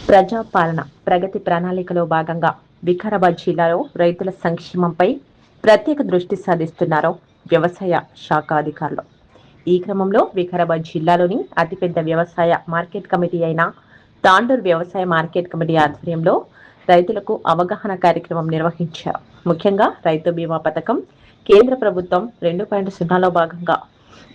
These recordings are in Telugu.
ప్రజాపాలన ప్రగతి ప్రణాళికలో భాగంగా వికారాబాద్ జిల్లాలో రైతుల సంక్షేమంపై ప్రత్యేక దృష్టి సాధిస్తున్నారు వ్యవసాయ శాఖ అధికారులు. ఈ క్రమంలో వికారాబాద్ జిల్లాలోని అతిపెద్ద వ్యవసాయ మార్కెట్ కమిటీ అయిన తాండూరు వ్యవసాయ మార్కెట్ కమిటీ ఆధ్వర్యంలో రైతులకు అవగాహన కార్యక్రమం నిర్వహించారు. ముఖ్యంగా రైతు బీమా పథకం కేంద్ర ప్రభుత్వం 2.0లో భాగంగా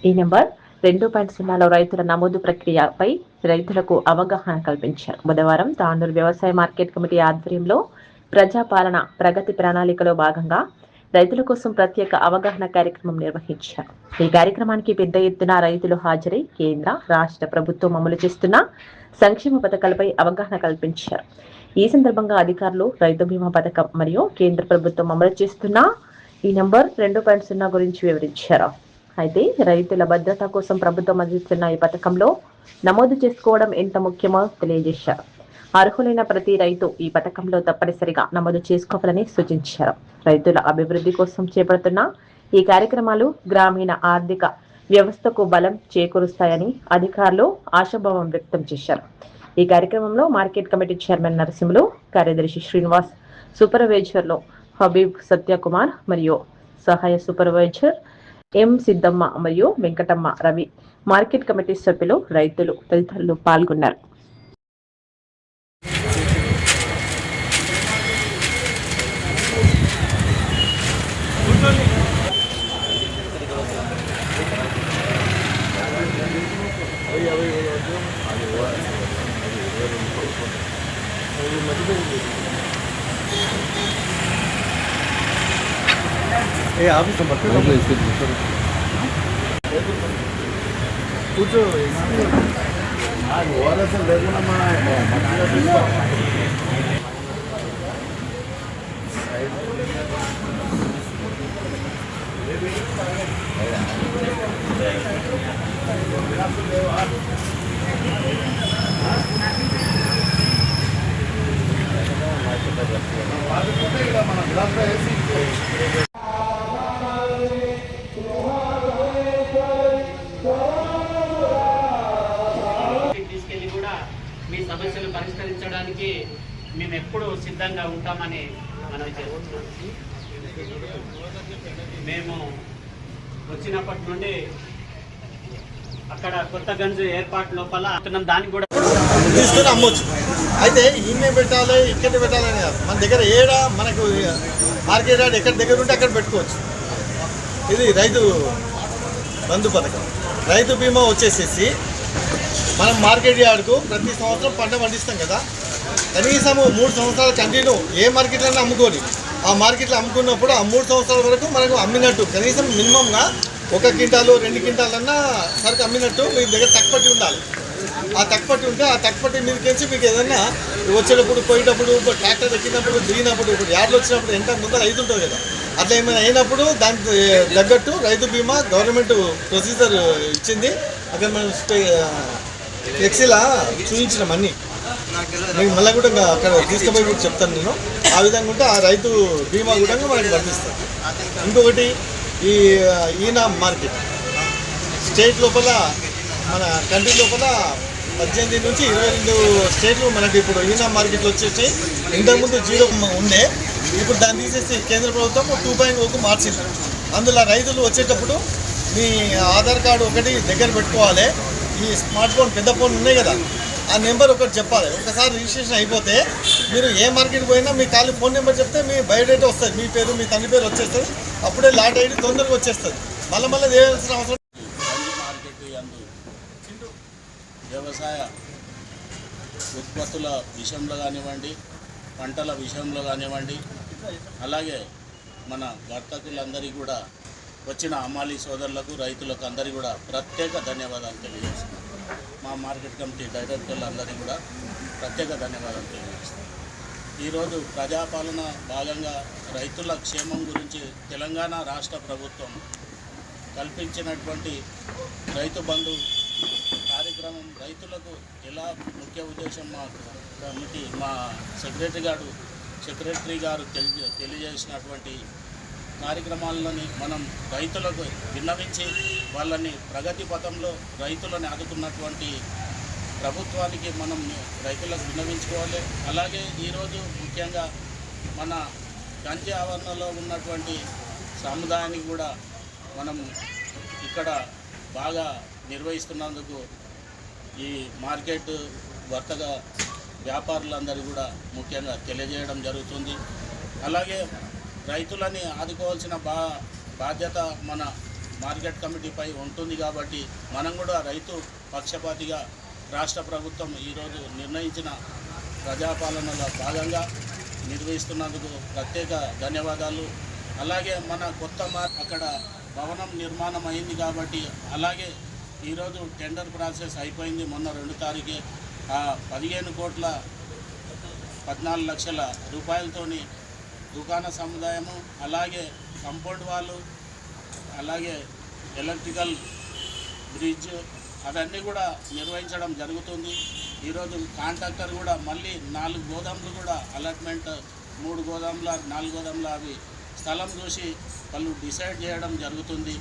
ఈ నెంబర్ 2.0లో రైతుల నమోదు ప్రక్రియపై రైతులకు అవగాహన కల్పించారు. బుధవారం తాండూరు వ్యవసాయ మార్కెట్ కమిటీ ఆధ్వర్యంలో ప్రజాపాలన ప్రగతి ప్రణాళికలో భాగంగా రైతుల కోసం ప్రత్యేక అవగాహన కార్యక్రమం నిర్వహించారు. ఈ కార్యక్రమానికి పెద్ద ఎత్తున రైతులు హాజరై కేంద్ర రాష్ట్ర ప్రభుత్వం అమలు చేస్తున్న సంక్షేమ పథకాలపై అవగాహన కల్పించారు. ఈ సందర్భంగా అధికారులు రైతు బీమా పథకం మరియు కేంద్ర ప్రభుత్వం అమలు చేస్తున్న ఈ నెంబర్ 2.0 గురించి వివరించారు. అయితే రైతుల భద్రత కోసం ప్రభుత్వం అందిస్తున్న ఈ పథకంలో నమోదు చేసుకోవడం ఎంత ముఖ్యమో తెలియజేశారు. అర్హులైన ప్రతి రైతు ఈ పథకంలో తప్పనిసరిగా నమోదు చేసుకోవాలని సూచించారు. రైతుల అభివృద్ధి కోసం చేపడుతున్న ఈ కార్యక్రమాలు గ్రామీణ ఆర్థిక వ్యవస్థకు బలం చేకూరుస్తాయని అధికారులు ఆశాభావం వ్యక్తం చేశారు. ఈ కార్యక్రమంలో మార్కెట్ కమిటీ చైర్మన్ నరసింహులు, కార్యదర్శి శ్రీనివాస్, సూపర్వైజర్లు హబీబ్ సత్యకుమార్ మరియు సహాయ సూపర్వైజర్ ఎం సిద్దమ్మ మరియు వెంకటమ్మ, రవి, మార్కెట్ కమిటీ సభ్యులు, రైతులు తదితరులు పాల్గొన్నారు. ఆఫీస్ కూర్చో ఓరసలు లేకుండా తీసుకెళ్లి కూడా మీ సమస్యలు పరిష్కరించడానికి మేము ఎప్పుడు సిద్ధంగా ఉంటామని మనం చేస్తున్నాం. మేము వచ్చినప్పటి నుండి అక్కడ కొత్త గంజు ఏర్పాటు లోపల దానికి కూడా తీసుకుని అమ్మొచ్చు. అయితే ఈమె పెట్టాలి, ఇక్కడ పెట్టాలని కాదు, మన దగ్గర ఏడా మనకు మార్కెట్ యార్డ్ ఎక్కడ దగ్గర ఉంటే అక్కడ పెట్టుకోవచ్చు. ఇది రైతు బంధు పథకం. రైతు బీమా వచ్చేసేసి మనం మార్కెట్ యార్డ్కు ప్రతి సంవత్సరం పంట పండిస్తాం కదా, కనీసం 3 సంవత్సరాలు కంటిన్యూ ఏ మార్కెట్లైనా అమ్ముకొని ఆ మార్కెట్లో అమ్ముకున్నప్పుడు ఆ 3 సంవత్సరాల వరకు మనకు అమ్మినట్టు కనీసం మినిమంగా 1 క్వింటాలు 2 క్వింటాలన్నా సరుకు అమ్మినట్టు మీ దగ్గర తక్కుపట్టి ఉండాలి. ఆ తక్కుపట్టి ఉంటే ఆ తక్కుపట్టి మీదకించి మీకు ఏదన్నా వచ్చేటప్పుడు పోయేటప్పుడు ట్రాక్టర్ ఎక్కినప్పుడు దిగినప్పుడు ఇప్పుడు యార్డ్లు వచ్చినప్పుడు ఎంత ముందర అవుతుంటుంది కదా, అట్లా ఏమైనా అయినప్పుడు దానికి తగ్గట్టు రైతు బీమా గవర్నమెంట్ ప్రొసీజర్ ఇచ్చింది. అక్కడ మనం ఫ్లెక్సీలా చూపించినాం అన్నీ. మీకు మళ్ళీ కూడా అక్కడ తీసుకుపోయి కూడా చెప్తాను నేను. ఆ విధంగా ఉంటే ఆ రైతు బీమా కూడా మనకి వర్తిస్తుంది. ఇంకొకటి ఈయన మార్కెట్ స్టేట్ లోపల మన కంట్రీ లోపల 18 నుంచి 22 స్టేట్లు మనకి ఇప్పుడు ఈయన మార్కెట్లో వచ్చేసి ఇంతకుముందు 0 ఉండే, ఇప్పుడు దాన్ని తీసేసి కేంద్ర ప్రభుత్వం 2.0కు మార్చింది. అందులో రైతులు వచ్చేటప్పుడు మీ ఆధార్ కార్డు ఒకటి దగ్గర పెట్టుకోవాలి. ఈ స్మార్ట్ ఫోన్ పెద్ద ఫోన్ ఉన్నాయి కదా, ఆ నెంబర్ ఒకటి చెప్పాలి. ఒకసారి రిజిస్ట్రేషన్ అయిపోతే మీరు ఏ మార్కెట్కి పోయినా మీ ఖాళీ ఫోన్ నెంబర్ చెప్తే మీ బయోడేటా వస్తుంది, మీ పేరు మీ తండ్రి పేరు వచ్చేస్తుంది. అప్పుడే లాట్ ఐడి తొందరగా వచ్చేస్తుంది. మళ్ళీ చేయాల్సిన అవసరం. వ్యవసాయ ఉత్పత్తుల విషయంలో కానివ్వండి, పంటల విషయంలో కానివ్వండి, అలాగే మన వర్తకులందరికీ కూడా వచ్చిన అమ్మాలి సోదరులకు, రైతులకు అందరికీ కూడా ప్రత్యేక ధన్యవాదాలు తెలియజేస్తున్నాం. మా మార్కెట్ కమిటీ డైరెక్టర్లందరికీ కూడా ప్రత్యేక ధన్యవాదాలు తెలియజేస్తున్నాం. ఈరోజు ప్రజాపాలన భాగంగా రైతుల క్షేమం గురించి తెలంగాణ రాష్ట్ర ప్రభుత్వం కల్పించినటువంటి రైతు బంధు కార్యక్రమం రైతులకు ఎలా ముఖ్య ఉద్దేశం మా కమిటీ మా సెక్రటరీ గారు తెలియజేసినటువంటి కార్యక్రమాలని మనం రైతులకు విన్నవించి వాళ్ళని ప్రగతి పథంలో రైతులను ఆదుకున్నటువంటి ప్రభుత్వానికి మనం రైతులకు విన్నవించుకోవాలి. అలాగే ఈరోజు ముఖ్యంగా మన గంజి ఆవరణలో ఉన్నటువంటి సముదాయానికి కూడా మనం ఇక్కడ బాగా నిర్వహిస్తున్నందుకు ఈ మార్కెట్ వర్తక వ్యాపారులందరూ కూడా ముఖ్యంగా తెలియజేయడం జరుగుతుంది. అలాగే రైతులని ఆదుకోవాల్సిన బాధ్యత మన మార్కెట్ కమిటీపై ఉంటుంది కాబట్టి మనం కూడా రైతు పక్షపాతిగా రాష్ట్ర ప్రభుత్వం ఈరోజు నిర్ణయించిన ప్రజాపాలనలో భాగంగా నిర్వహిస్తున్నందుకు ప్రత్యేక ధన్యవాదాలు. అలాగే మన కొత్త అక్కడ భవనం నిర్మాణం అయింది కాబట్టి అలాగే ఈరోజు టెండర్ ప్రాసెస్ అయిపోయింది. మొన్న 2 తారీఖే 15,14,00,000 రూపాయలతోని దుకాణ సముదాయము, అలాగే కంపౌండ్ వాళ్ళు, అలాగే ఎలక్ట్రికల్ బ్రిడ్జ్ అవన్నీ కూడా నిర్వహించడం జరుగుతుంది. ఈరోజు కాంట్రాక్టర్ కూడా మళ్ళీ 4 గోదాములు కూడా అలాట్మెంట్ 3 గోదాముల 4 గోదాముల అవి స్థలం చూసి వాళ్ళు డిసైడ్ చేయడం జరుగుతుంది.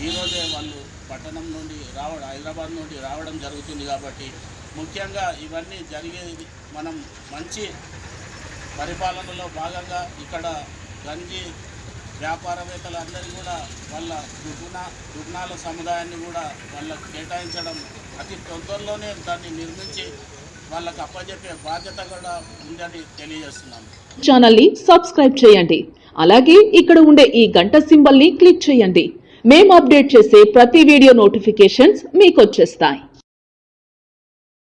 ఈరోజే వాళ్ళు పట్టణం నుండి హైదరాబాద్ నుండి రావడం జరుగుతుంది. కాబట్టి ముఖ్యంగా ఇవన్నీ జరిగేది మనం మంచి పరిపాలనలో భాగంగా ఇక్కడ గంజి వ్యాపారవేత్తలందరూ కూడా వాళ్ళ దుకాణాల సముదాయాన్ని కూడా వాళ్ళకు కేటాయించడం అతి తొందరలోనే దాన్ని నిర్మించి వాళ్ళకు అప్పచెప్పే బాధ్యత కూడా ఉందని తెలియజేస్తున్నాను. ఛానల్ని సబ్స్క్రైబ్ చేయండి. అలాగే ఇక్కడ ఉండే ఈ గంట సింబల్ని క్లిక్ చేయండి. మేము అప్డేట్ చేసే ప్రతి వీడియో నోటిఫికేషన్స్ మీకు వచ్చేస్తాయి.